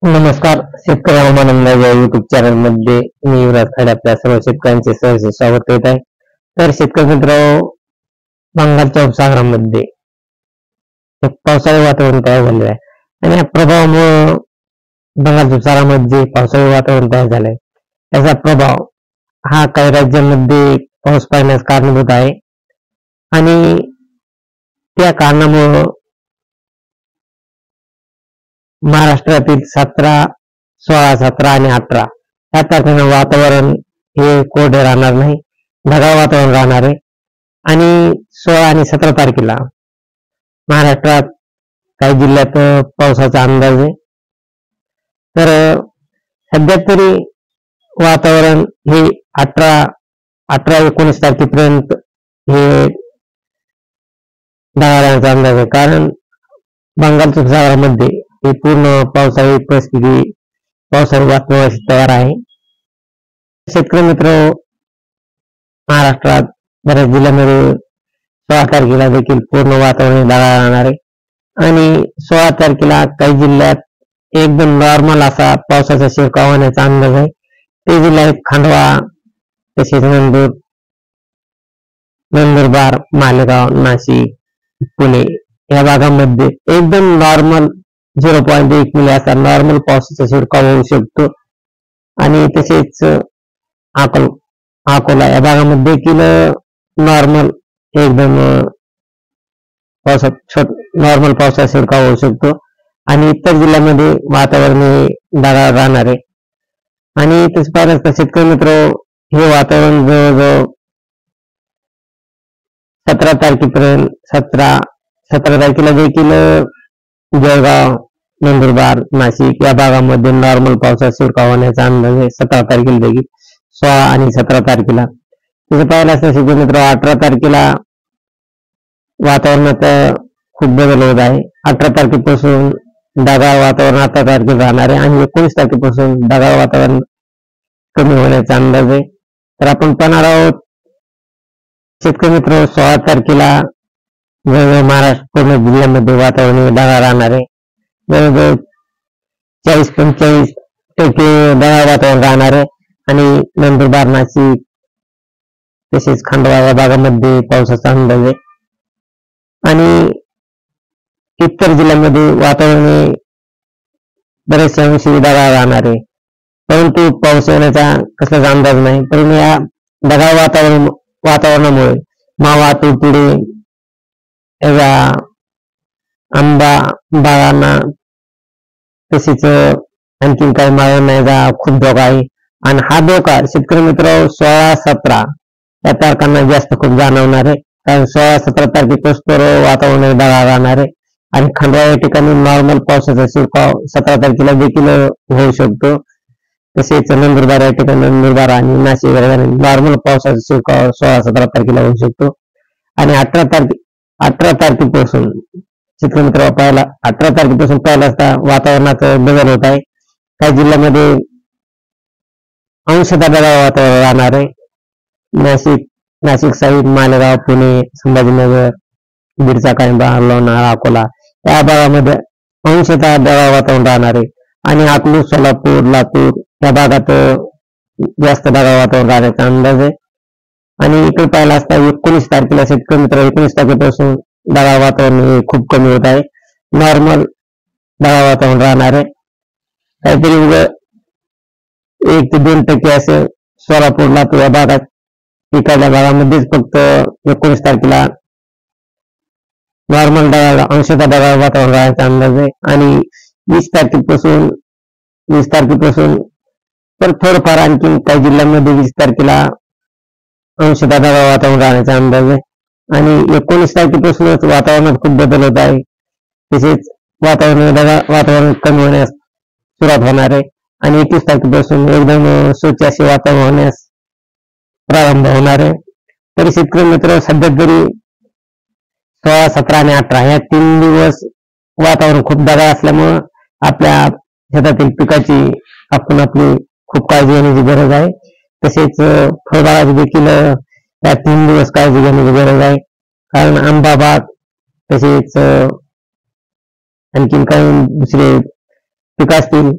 नमस्कार. शेतकरी हवामान अंदाज या युट्यूब चॅनल मध्ये मी युवराज खाडे आपल्या सर्व शेतकऱ्यांचे सहर्ष स्वागत करीत आहे. तर शेतकरी मित्र, बंगालच्या उपसागरामध्ये एक पावसाळी वातावरण तयार झालेलं आहे आणि या प्रभावामुळे बंगालच्या उपसागरामध्ये पावसाळी वातावरण तयार झालंय. त्याचा प्रभाव हा काही राज्यांमध्ये पाऊस पडण्यास कारणीभूत आहे आणि त्या कारणामुळे महाराष्ट्रातील 17, 16, 17 आणि 18 या तारखेला वातावरण हे कोरडे राहणार नाही, ढगाळ वातावरण राहणार आहे. आणि 16 आणि 17 तारखेला महाराष्ट्रात काही जिल्ह्यात पावसाचा अंदाज आहे. तर सध्या तरी वातावरण हे 18-19 तारखेपर्यंत हे ढगाळ राहण्याचा अंदाज आहे, कारण बंगालच्या उपसागरामध्ये ही पूर्ण पावसाळी परिस्थिती, पावसाळी वातावरण तयार आहे. शेतकरी मित्र, महाराष्ट्रात बऱ्याच जिल्ह्यांमध्ये 16 तारखेला देखील पूर्ण वातावरण ढगाळ राहणार आहे आणि 16 तारखेला काही जिल्ह्यात एकदम नॉर्मल असा पावसाचा शिरकाव होण्याचा अंदाज आहे. ते जिल्हे आहेत खांडवा, तसेच नंदुरबार, मालेगाव, नाशिक, पुणे या भागामध्ये एकदम नॉर्मल 0.1 मिली असा नॉर्मल पावसाचा शिरकाव होऊ शकतो. आणि तसेच अकोला या भागामध्ये देखील नॉर्मल एकदम नॉर्मल पावसाचा शिरकाव होऊ शकतो आणि इतर जिल्ह्यामध्ये वातावरण ढगाळ राहणार आहे. आणि तसं पाहिलं तर शेतकरी मित्र, हे वातावरण जवळजवळ 17 तारखेपर्यंत 17 तारखेला देखील जळगाव, नंदुरबार, नाशिक या भागामध्ये नॉर्मल पावसाचा शिरकाव होण्याचा अंदाज आहे 17 तारखेला देखील, 16 आणि 17 तारखेला. तसं पाहिलं असतं शेतकरी मित्र, 18 तारखेला वातावरणात खूप बदल होत आहे. 18 तारखेपासून ढगाळ वातावरण 18 तारखेला राहणार आहे आणि 19 तारखेपासून ढगाळ वातावरण कमी होण्याचा अंदाज आहे. तर आपण पाहणार आहोत शेतकरी मित्र, 16 तारखेला जवळजवळ महाराष्ट्र पूर्ण जिल्ह्यामध्ये वातावरण ढगाळ राहणार आहे. जवळजवळ 40-45% ढगाळ वातावरण राहणार आहे आणि नंदुरबार, नाशिक तसेच खांडवा या भागामध्ये पावसाचा अंदाज आहे. आणि इतर जिल्ह्यांमध्ये वातावरण बरेचसे अंशी ढगाळ राहणार आहे, परंतु पाऊस येण्याचा कसलाच अंदाज नाही. परंतु या ढगाळ वातावरणामुळे मावा, तुडतुडे या आंबा बागांना तसेच आणखीन काही माळांना याचा खूप धोका आहे. आणि हा धोका शेतकरी मित्र 16-17 या तारखांना जास्त खूप जाणवणार आहे, कारण 16-17 तारखेपासून वातावरण ढगाळ राहणार आहे आणि खांडवा या ठिकाणी नॉर्मल पावसाचा शिरकाव 17 तारखेला देखील होऊ शकतो. तसेच नंदुरबार या ठिकाणी, नंदुरबार आणि नाशिक या ठिकाणी नॉर्मल पावसाचा शिरकाव 16-17 तारखेला होऊ शकतो. आणि 18 तारखेपासून शेतकरी मित्र पाहिला, 18 तारखेपासून पाहिला असता वातावरणात बदल होत आहे. काही जिल्ह्यामध्ये अंशतः ढगाळ वातावरण राहणार आहे. नाशिक साईड, मालेगाव, पुणे, संभाजीनगर, बीडचा कांबा, लोणार, अकोला या भागामध्ये अंशतः ढगाळ वातावरण राहणार आहे. आणि अकलूज, सोलापूर, लातूर या भागात जास्त ढगाळ वातावरण राहण्याचा अंदाज आहे. आणि इकडे पाहिला असता 19 तारखेला शेतकरी मित्र, 19 तारखेपासून ढगाळ वातावरण खूप कमी होत आहे, नॉर्मल ढगाळ वातावरण राहणार आहे. काहीतरी 1 ते 2% असे सोलापूर, लातूर या भागात, इकडल्या भागामध्येच फक्त 19 तारखेला नॉर्मल अंशतः ढगाळ वातावरण राहण्याचा अंदाज आहे. आणि 20 तारखेपासून तर थोडंफार आणखी काही जिल्ह्यांमध्ये 20 तारखेला अंशतः ढगाळ वातावरण राहण्याचा अंदाज आहे. आणि 19 तारखेपासूनच वातावरणात खूप बदल होत आहे. तसेच वातावरण कमी होण्यास सुरुवात होणार आहे आणि 21 तारखेपासून एकदम स्वच्छ असे वातावरण होण्यास प्रारंभ होणार आहे. तरी शेतकरी मित्र, सध्या तरी 16, 17 आणि 18 या 3 दिवस वातावरण खूप ढगाळ असल्यामुळं आपल्या शेतातील पिकाची आपण आपली खूप काळजी घेण्याची गरज आहे. तसेच फळबागाची देखील या 3 दिवस काळजी घेण्याची गरज आहे, कारण आंबा बाग तसेच आणखीन काही दुसरे पिक असतील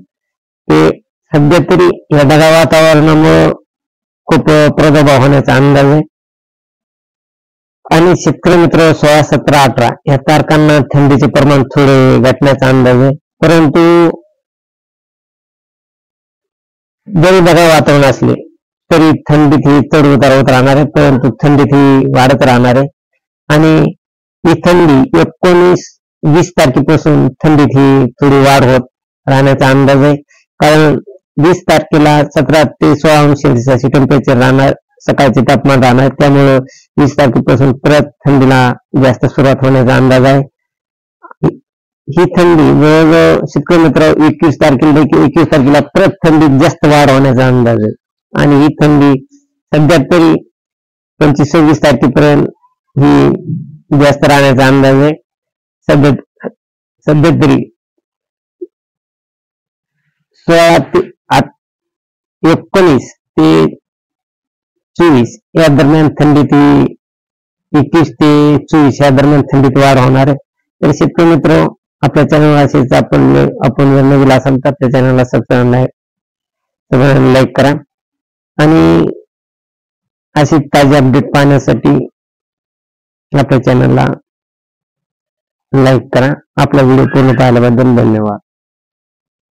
ते सध्या तरी या ढगाळ वातावरणामुळे खूप प्रादुर्भाव होण्याचा अंदाज आहे. आणि शेतकरी मित्र 16, 17, 18 या तारखांना थंडीचे प्रमाण थोडे घटण्याचा अंदाज आहे. परंतु जरी ढगाळ वातावरण असले तरी थंडीत ही चढ उतार होत राहणार आहे, परंतु थंडीत ही वाढत राहणार आहे. आणि ही थंडी 19-20 तारखेपासून थंडीत ही थोडी वाढ होत राहण्याचा अंदाज आहे. कारण 20 तारखेला 17 ते 16 अंश सेल्सिअस अशी टेम्परेचर राहणार, सकाळचे तापमान राहणार. त्यामुळं 20 तारखेपासून परत थंडीला जास्त सुरुवात होण्याचा अंदाज आहे. ही थंडी जवळजवळ शेतकरी मित्र 21 तारखेला परत थंडीत जास्त वाढ होण्याचा अंदाज आहे. आणि ही थंडी सध्या तरी 25-26 तारखेपर्यंत ही जास्त राहण्याचा अंदाज आहे. सध्या तरी 16 ते 19 ते 24 या दरम्यान थंडीत 21 ते 24 या दरम्यान थंडीत वाढ होणार आहे. तर शेतकरी मित्र, आपल्या चॅनल असेच आपण जर नवीन असाल तर आपल्या चॅनलला सबस्क्राईब लाईक करा. आणि अशी ताजी अपडेट पाहण्यासाठी आपल्या चॅनलला लाईक करा. आपला व्हिडिओ पूर्ण पाहिल्याबद्दल धन्यवाद.